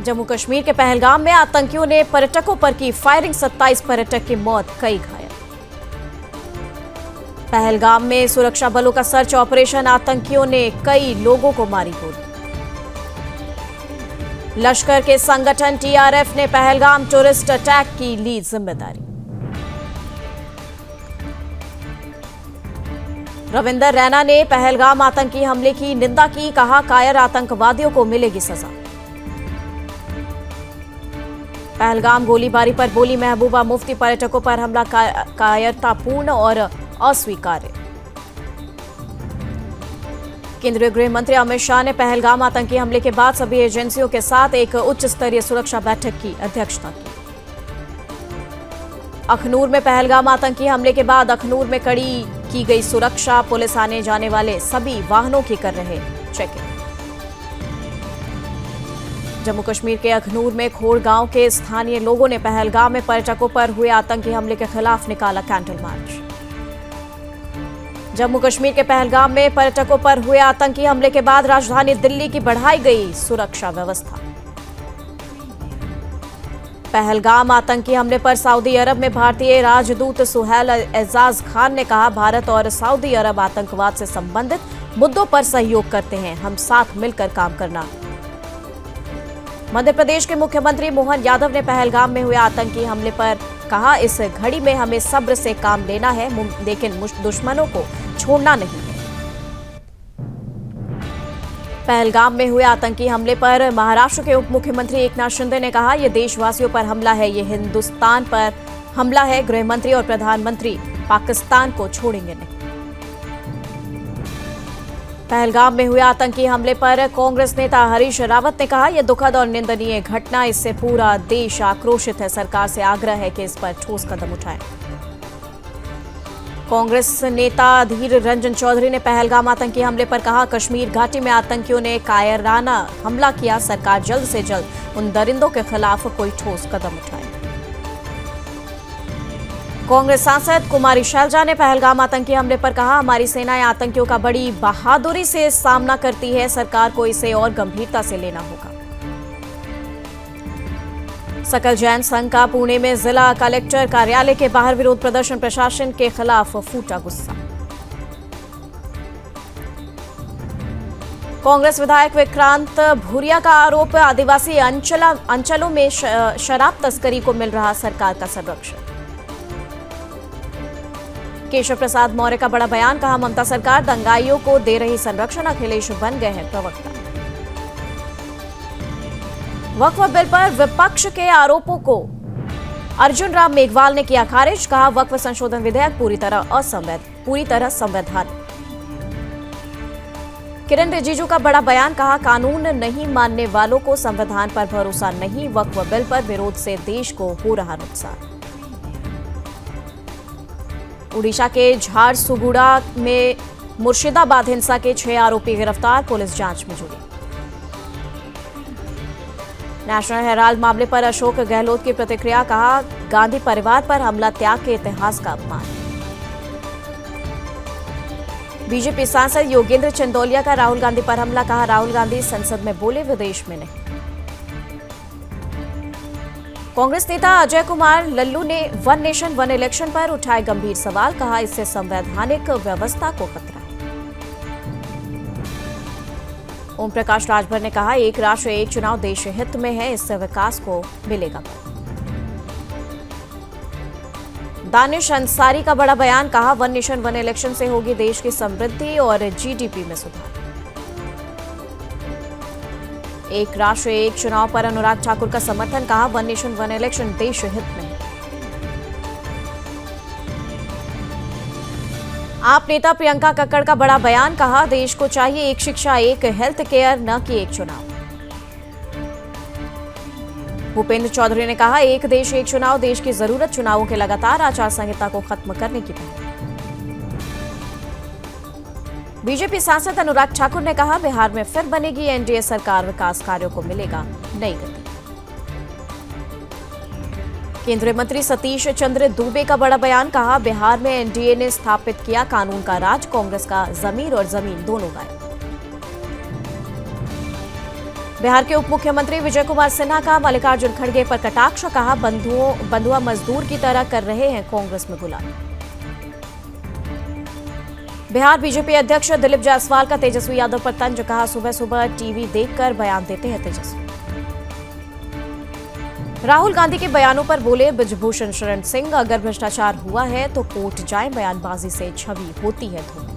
जम्मू कश्मीर के पहलगाम में आतंकियों ने पर्यटकों पर की फायरिंग, 27 पर्यटक की मौत, कई घायल। पहलगाम में सुरक्षा बलों का सर्च ऑपरेशन, आतंकियों ने कई लोगों को मारी गोली। लश्कर के संगठन टीआरएफ ने पहलगाम टूरिस्ट अटैक की ली जिम्मेदारी। रविंदर रैना ने पहलगाम आतंकी हमले की निंदा की, कहा कायर आतंकवादियों को मिलेगी सजा। पहलगाम गोलीबारी पर बोली महबूबा मुफ्ती, पर्यटकों पर हमला कायरतापूर्ण और अस्वीकार्य। केंद्रीय गृह मंत्री अमित शाह ने पहलगाम आतंकी हमले के बाद सभी एजेंसियों के साथ एक उच्च स्तरीय सुरक्षा बैठक की अध्यक्षता की। अखनूर में पहलगाम आतंकी हमले के बाद अखनूर में कड़ी की गई सुरक्षा, पुलिस आने जाने वाले सभी वाहनों की कर रहे चेकिंग। जम्मू कश्मीर के अखनूर में खोड़ गांव के स्थानीय लोगों ने पहलगाम में पर्यटकों पर हुए आतंकी हमले के खिलाफ निकाला कैंडल मार्च। जम्मू कश्मीर के पहलगाम में पर्यटकों पर हुए आतंकी हमले के बाद राजधानी दिल्ली की बढ़ाई गई सुरक्षा व्यवस्था। पहलगाम आतंकी हमले पर सऊदी अरब में भारतीय राजदूत सुहेल एजाज खान ने कहा, भारत और सऊदी अरब आतंकवाद से संबंधित मुद्दों पर सहयोग करते हैं, हम साथ मिलकर काम करना। मध्य प्रदेश के मुख्यमंत्री मोहन यादव ने पहलगाम में हुए आतंकी हमले पर कहा, इस घड़ी में हमें सब्र से काम लेना है, लेकिन दुश्मनों को छोड़ना नहीं है। पहलगाम में हुए आतंकी हमले पर महाराष्ट्र के उप मुख्यमंत्री एकनाथ शिंदे ने कहा, यह देशवासियों पर हमला है, यह हिंदुस्तान पर हमला है। गृह मंत्री और प्रधानमंत्री पाकिस्तान को छोड़ेंगे नहीं। पहलगाम में हुए आतंकी हमले पर कांग्रेस नेता हरीश रावत ने कहा, यह दुखद और निंदनीय घटना, इससे पूरा देश आक्रोशित है। सरकार से आग्रह है कि इस पर ठोस कदम उठाएं। कांग्रेस नेता अधीर रंजन चौधरी ने पहलगाम आतंकी हमले पर कहा, कश्मीर घाटी में आतंकियों ने कायराना हमला किया, सरकार जल्द से जल्द उन दरिंदों के खिलाफ कोई ठोस कदम उठाए। कांग्रेस सांसद कुमारी शैलजा ने पहलगाम आतंकी हमले पर कहा, हमारी सेनाएं आतंकियों का बड़ी बहादुरी से सामना करती है, सरकार को इसे और गंभीरता से लेना होगा। सकल जैन संघ का पुणे में जिला कलेक्टर कार्यालय के बाहर विरोध प्रदर्शन, प्रशासन के खिलाफ फूटा गुस्सा। कांग्रेस विधायक विक्रांत भूरिया का आरोप, आदिवासी अंचलों में शराब तस्करी को मिल रहा सरकार का संरक्षण। केशव प्रसाद मौर्य का बड़ा बयान, कहा ममता सरकार दंगाइयों को दे रही संरक्षण, अखिलेश बन गए हैं प्रवक्ता। वक्फ बिल पर विपक्ष के आरोपों को अर्जुन राम मेघवाल ने किया खारिज, कहा वक्फ संशोधन विधेयक पूरी तरह संवैधानिक। किरण रिजिजू का बड़ा बयान, कहा कानून नहीं मानने वालों को संविधान पर भरोसा नहीं, वक्फ बिल पर विरोध से देश को हो रहा नुकसान। उड़ीसा के झारसुगुड़ा में मुर्शिदाबाद हिंसा के 6 आरोपी गिरफ्तार, पुलिस जांच में जुटी। नेशनल हेराल्ड मामले पर अशोक गहलोत की प्रतिक्रिया, कहा गांधी परिवार पर हमला त्याग के इतिहास का अपमान। बीजेपी सांसद योगेंद्र चंदौलिया का राहुल गांधी पर हमला, कहा राहुल गांधी संसद में बोले, विदेश में नहीं। कांग्रेस नेता अजय कुमार लल्लू ने वन नेशन वन इलेक्शन पर उठाए गंभीर सवाल, कहा इससे संवैधानिक व्यवस्था को खतरा है। ओम प्रकाश राजभर ने कहा, एक राष्ट्र एक चुनाव देश हित में है, इससे विकास को मिलेगा बल। दानिश अंसारी का बड़ा बयान, कहा वन नेशन वन इलेक्शन से होगी देश की समृद्धि और जीडीपी में सुधार। एक राष्ट्र एक चुनाव पर अनुराग ठाकुर का समर्थन, कहा वन नेशन वन इलेक्शन देश हित में है। आप नेता प्रियंका कक्कड़ का बड़ा बयान, कहा देश को चाहिए एक शिक्षा एक हेल्थ केयर, न कि एक चुनाव। भूपेंद्र चौधरी ने कहा, एक देश एक चुनाव देश की जरूरत, चुनावों के लगातार आचार संहिता को खत्म करने की पहल। बीजेपी सांसद अनुराग ठाकुर ने कहा, बिहार में फिर बनेगी एनडीए सरकार, विकास कार्यों को मिलेगा नई गति। केंद्रीय मंत्री सतीश चंद्र दूबे का बड़ा बयान, कहा बिहार में एनडीए ने स्थापित किया कानून का राज, कांग्रेस का जमीर और जमीन दोनों गायब। बिहार के उप मुख्यमंत्री विजय कुमार सिन्हा का मल्लिकार्जुन खड़गे पर कटाक्ष, कहा बंधुआ मजदूर की तरह कर रहे हैं कांग्रेस में गुलामी। बिहार बीजेपी अध्यक्ष दिलीप जायसवाल का तेजस्वी यादव पर तंज, कहा सुबह सुबह टीवी देखकर बयान देते हैं तेजस्वी। राहुल गांधी के बयानों पर बोले ब्रजभूषण शरण सिंह, अगर भ्रष्टाचार हुआ है तो कोर्ट जाएं, बयानबाजी से छवि होती है धूमिल।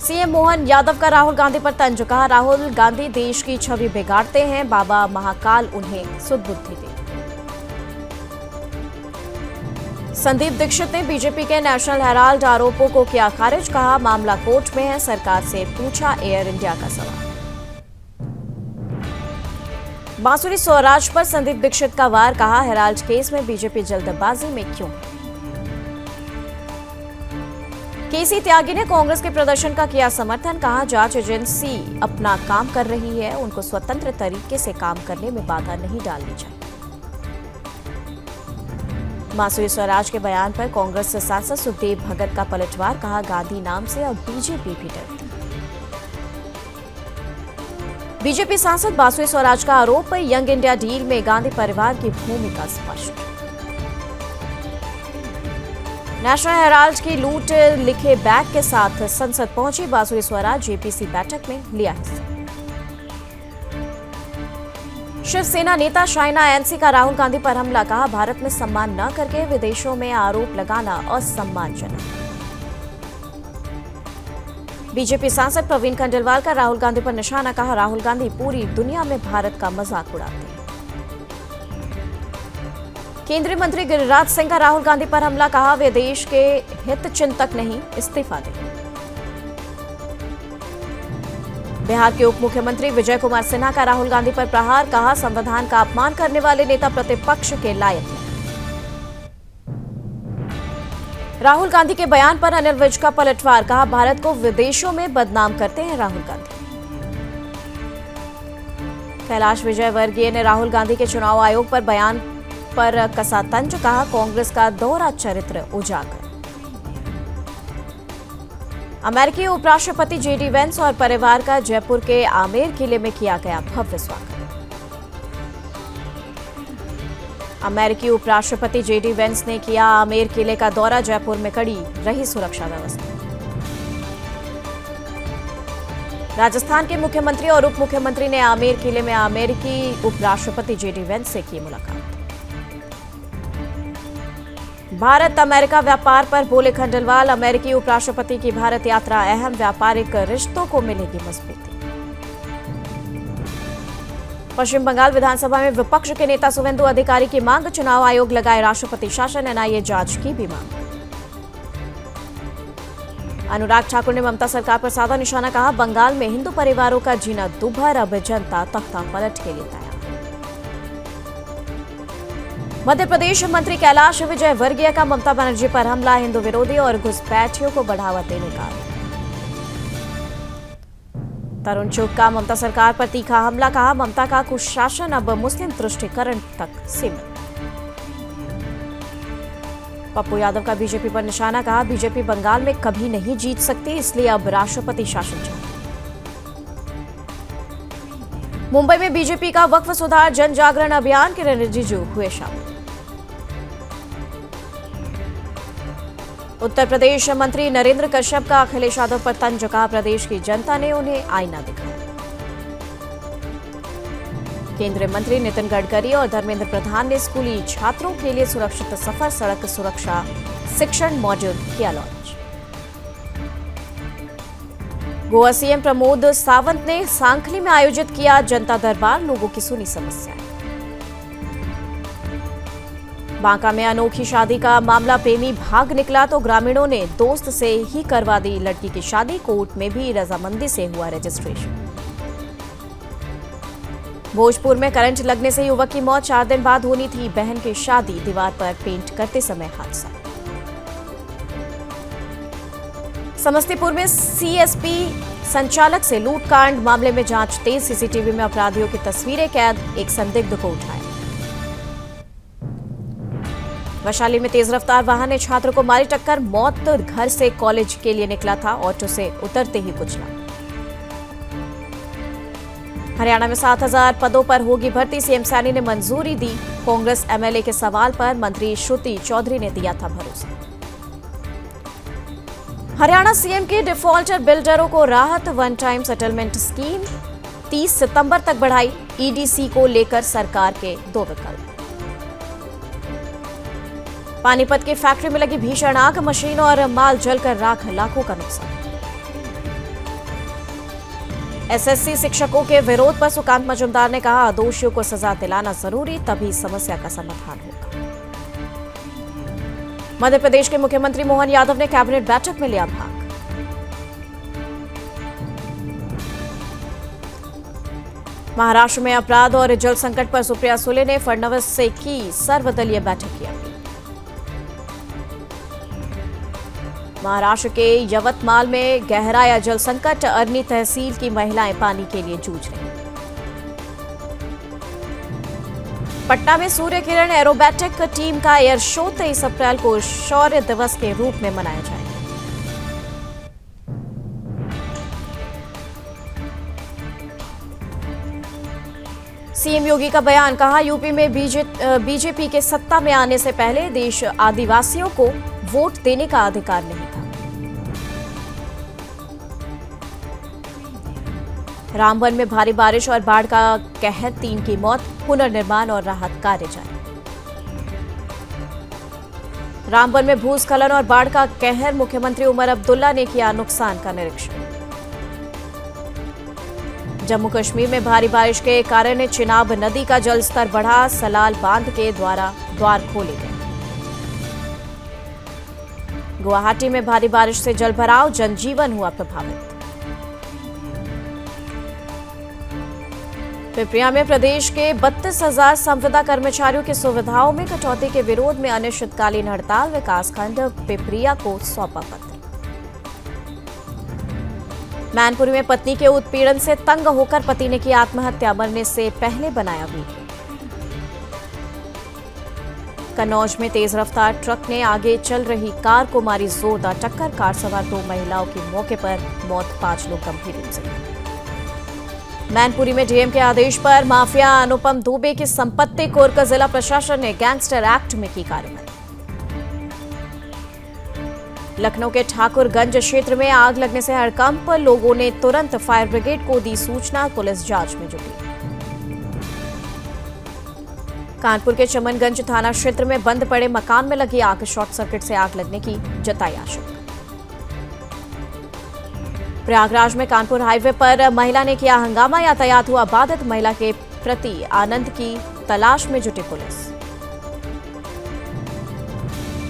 सीएम मोहन यादव का राहुल गांधी पर तंज, कहा राहुल गांधी देश की छवि बिगाड़ते हैं, बाबा महाकाल उन्हें सुदबुद्धि दे। संदीप दीक्षित ने बीजेपी के नेशनल हेराल्ड आरोपों को किया खारिज, कहा मामला कोर्ट में है, सरकार से पूछा एयर इंडिया का सवाल। बांसुरी स्वराज पर संदीप दीक्षित का वार, कहा हेराल्ड केस में बीजेपी जल्दबाजी में क्यों। केसी त्यागी ने कांग्रेस के प्रदर्शन का किया समर्थन, कहा जांच एजेंसी अपना काम कर रही है, उनको स्वतंत्र तरीके से काम करने में बाधा नहीं डालनी चाहिए। बांसुरी स्वराज के बयान पर कांग्रेस सांसद सुखदेव भगत का पलटवार, कहा गांधी नाम से अब बीजेपी भी डरती। बीजेपी सांसद बांसुरी स्वराज का आरोप, यंग इंडिया डील में गांधी परिवार की भूमिका स्पष्ट। नेशनल हेराल्ड की लूट लिखे बैग के साथ संसद पहुंची बांसुरी स्वराज, जेपीसी बैठक में लिया हिस्सा। शिवसेना नेता शाइना एनसी का राहुल गांधी पर हमला, कहा भारत में सम्मान न करके विदेशों में आरोप लगाना असम्मानजनक। बीजेपी सांसद प्रवीण खंडेलवाल का राहुल गांधी पर निशाना, कहा राहुल गांधी पूरी दुनिया में भारत का मजाक उड़ाते हैं। केंद्रीय मंत्री गिरिराज सिंह का राहुल गांधी पर हमला, कहा वे देश के हित चिंतक नहीं, इस्तीफा दें। बिहार के उप मुख्यमंत्री विजय कुमार सिन्हा का राहुल गांधी पर प्रहार, कहा संविधान का अपमान करने वाले नेता प्रतिपक्ष के लायक हैं। राहुल गांधी के बयान पर अनिल विज का पलटवार, कहा भारत को विदेशों में बदनाम करते हैं राहुल गांधी। कैलाश विजयवर्गीय ने राहुल गांधी के चुनाव आयोग पर बयान पर कसा तंज, कहा कांग्रेस का दोहरा चरित्र उजागर। अमेरिकी उपराष्ट्रपति जेडी वेंस और परिवार का जयपुर के आमेर किले में किया गया भव्य स्वागत। अमेरिकी उपराष्ट्रपति जेडी वेंस ने किया आमेर किले का दौरा, जयपुर में कड़ी रही सुरक्षा व्यवस्था। राजस्थान के मुख्यमंत्री और उप मुख्यमंत्री ने आमेर किले में अमेरिकी उपराष्ट्रपति जेडी वेंस से की मुलाकात। भारत अमेरिका व्यापार पर बोले खंडेलवाल, अमेरिकी उपराष्ट्रपति की भारत यात्रा अहम, व्यापारिक रिश्तों को मिलेगी मजबूती। पश्चिम बंगाल विधानसभा में विपक्ष के नेता शुवेंदु अधिकारी की मांग, चुनाव आयोग लगाए राष्ट्रपति शासन, एनआईए जांच की भी मांग। अनुराग ठाकुर ने ममता सरकार पर साधा निशाना, कहा बंगाल में हिंदू परिवारों का जीना दुभर, अब जनता तख्ता पलट के लिए तैयार। मध्य प्रदेश मंत्री कैलाश विजयवर्गीय का ममता बनर्जी पर हमला, हिंदू विरोधी और घुसपैठियों को बढ़ावा देने का। तरुण चुग का ममता सरकार पर तीखा हमला, कहा ममता का कुशासन अब मुस्लिम तुष्टीकरण तक सीमित। पप्पू यादव का बीजेपी पर निशाना, कहा बीजेपी बंगाल में कभी नहीं जीत सकती, इसलिए अब राष्ट्रपति शासन चाहती। मुंबई में बीजेपी का वक्फ सुधार जन जागरण अभियान, किरण रिजिजू हुए शामिल। उत्तर प्रदेश मंत्री नरेंद्र कश्यप का अखिलेश यादव पर तंज, कहा प्रदेश की जनता ने उन्हें आईना दिखाया। केंद्रीय मंत्री नितिन गडकरी और धर्मेंद्र प्रधान ने स्कूली छात्रों के लिए सुरक्षित सफर सड़क सुरक्षा शिक्षण मॉड्यूल किया लॉन्च। गोवा सीएम प्रमोद सावंत ने सांखली में आयोजित किया जनता दरबार, लोगों की सुनी समस्याएं। बांका में अनोखी शादी का मामला, प्रेमी भाग निकला तो ग्रामीणों ने दोस्त से ही करवा दी लड़की की शादी, कोर्ट में भी रजामंदी से हुआ रजिस्ट्रेशन। भोजपुर में करंट लगने से युवक की मौत, 4 दिन बाद होनी थी बहन की शादी, दीवार पर पेंट करते समय हादसा। समस्तीपुर में सीएसपी संचालक से लूटकांड मामले में जांच तेज, सीसीटीवी में अपराधियों की तस्वीरें कैद, एक संदिग्ध को उठाया। वैशाली में तेज रफ्तार वाहन ने छात्र को मारी टक्कर, मौत घर से कॉलेज के लिए निकला था, ऑटो से उतरते ही कुचला। हरियाणा में 7,000 पदों पर होगी भर्ती, सीएम सैनी ने मंजूरी दी। कांग्रेस एमएलए के सवाल पर मंत्री श्रुति चौधरी ने दिया था भरोसा। हरियाणा सीएम के डिफॉल्टर बिल्डरों को राहत, वन टाइम सेटलमेंट स्कीम 30 सितंबर तक बढ़ाई। ईडीसी को लेकर सरकार के दो विकल्प। पानीपत की फैक्ट्री में लगी भीषण आग, मशीन और माल जलकर राख, लाखों का नुकसान। एसएससी शिक्षकों के विरोध पर सुकांत मजुमदार ने कहा, दोषियों को सजा दिलाना जरूरी, तभी समस्या का समाधान होगा। मध्य प्रदेश के मुख्यमंत्री मोहन यादव ने कैबिनेट बैठक में लिया भाग। महाराष्ट्र में अपराध और जल संकट पर सुप्रिया सुले ने फडणवीस से की सर्वदलीय बैठक की अपील। महाराष्ट्र के यवतमाल में गहराया जल संकट, अरनी तहसील की महिलाएं पानी के लिए जूझ रही। पटना में सूर्य किरण एरोबैटिक टीम का एयर शो 23 अप्रैल को शौर्य दिवस के रूप में मनाया जाएगा। सीएम योगी का बयान, कहा यूपी में बीजेपी के सत्ता में आने से पहले देश आदिवासियों को वोट देने का अधिकार नहीं था। रामबन में भारी बारिश और बाढ़ का कहर, 3 की मौत, पुनर्निर्माण और राहत कार्य जारी। रामबन में भूस्खलन और बाढ़ का कहर, मुख्यमंत्री उमर अब्दुल्ला ने किया नुकसान का निरीक्षण। जम्मू कश्मीर में भारी बारिश के कारण चिनाब नदी का जलस्तर बढ़ा, सलाल बांध के द्वार खोले गए। गुवाहाटी में भारी बारिश से जलभराव, जनजीवन हुआ प्रभावित। पिपरिया में प्रदेश के 32,000 संविदा कर्मचारियों की सुविधाओं में कटौती के विरोध में अनिश्चितकालीन हड़ताल, विकासखंड पिपरिया को सौंपा पत्र। मैनपुरी में पत्नी के उत्पीड़न से तंग होकर पति ने की आत्महत्या, मरने से पहले बनाया वीडियो। कन्नौज में तेज रफ्तार ट्रक ने आगे चल रही कार को मारी जोरदार टक्कर, कार सवार 2 महिलाओं की मौके पर मौत, 5 लोग गंभीर रूप से। मैनपुरी में डीएम के आदेश पर माफिया अनुपम दुबे की संपत्ति कुर्क, जिला प्रशासन ने गैंगस्टर एक्ट में की कार्रवाई। लखनऊ के ठाकुरगंज क्षेत्र में आग लगने से हड़कंप, लोगों ने तुरंत फायर ब्रिगेड को दी सूचना, पुलिस जांच में जुटी। कानपुर के चमनगंज थाना क्षेत्र में बंद पड़े मकान में लगी आग, शॉर्ट सर्किट से आग लगने की जताई आशंका। प्रयागराज में कानपुर हाईवे पर महिला ने किया हंगामा, यातायात हुआ बाधित, महिला के प्रति आनंद की तलाश में जुटी पुलिस।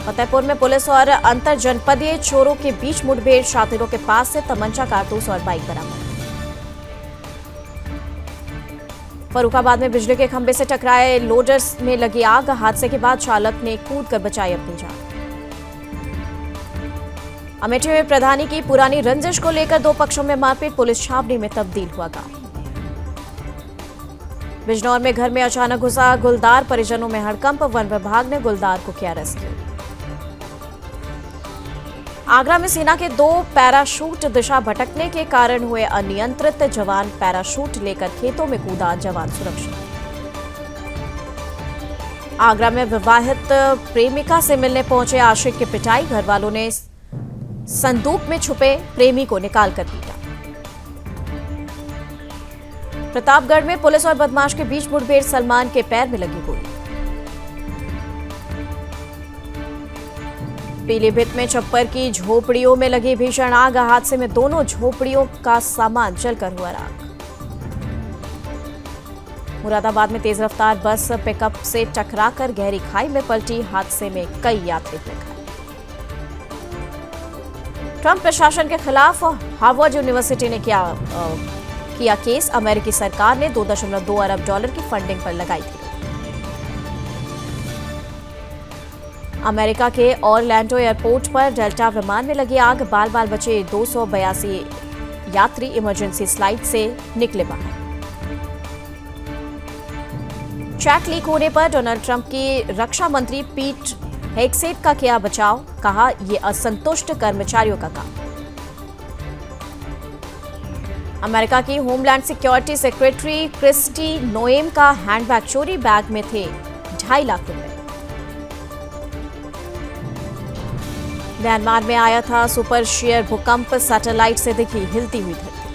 फतेहपुर में पुलिस और अंतर जनपदीय चोरों के बीच मुठभेड़, शातिरों के पास से तमंचा, कारतूस और बाइक बरामद। फर्रुखाबाद में बिजली के खंभे से टकराए लोडर्स में लगी आग, हादसे के बाद चालक ने कूदकर बचाई अपनी जान। अमेठी में प्रधानी की पुरानी रंजिश को लेकर 2 पक्षों में मारपीट, पुलिस छावनी में तब्दील हुआ गांव। बिजनौर में घर में अचानक घुसा गुलदार, परिजनों में हड़कंप, वन विभाग ने गुलदार को किया रेस्क्यू। आगरा में सेना के 2 पैराशूट दिशा भटकने के कारण हुए अनियंत्रित, जवान पैराशूट लेकर खेतों में कूदा, जवान सुरक्षित। आगरा में विवाहित प्रेमिका से मिलने पहुंचे आशिक की पिटाई, घर वालों ने संदूक में छुपे प्रेमी को निकालकर पीटा। प्रतापगढ़ में पुलिस और बदमाश के बीच मुठभेड़, सलमान के पैर में लगी गोली। पीलीभीत में छप्पर की झोपड़ियों में लगी भीषण आग, हादसे में दोनों झोपड़ियों का सामान जलकर हुआ राख। मुरादाबाद में तेज रफ्तार बस पिकअप से टकराकर गहरी खाई में पलटी, हादसे में कई यात्री घायल। ट्रंप प्रशासन के खिलाफ हार्वर्ड यूनिवर्सिटी ने किया केस, अमेरिकी सरकार ने $2.2 अरब की फंडिंग पर लगाई थी। अमेरिका के ऑरलैंडो एयरपोर्ट पर डेल्टा विमान में लगी आग, बाल बाल बचे 282 यात्री, इमरजेंसी स्लाइड से निकले बाहर। चैट लीक होने पर डोनाल्ड ट्रंप की रक्षा मंत्री पीट हेगसेट का किया बचाव, कहा यह असंतुष्ट कर्मचारियों का काम। अमेरिका की homeland security secretary Kristi Noem का हैंडबैग चोरी, बैग में थे 2.5 लाख रुपए। म्यांमार में आया था सुपर शियर भूकंप, सैटेलाइट से दिखी हिलती हुई धरती।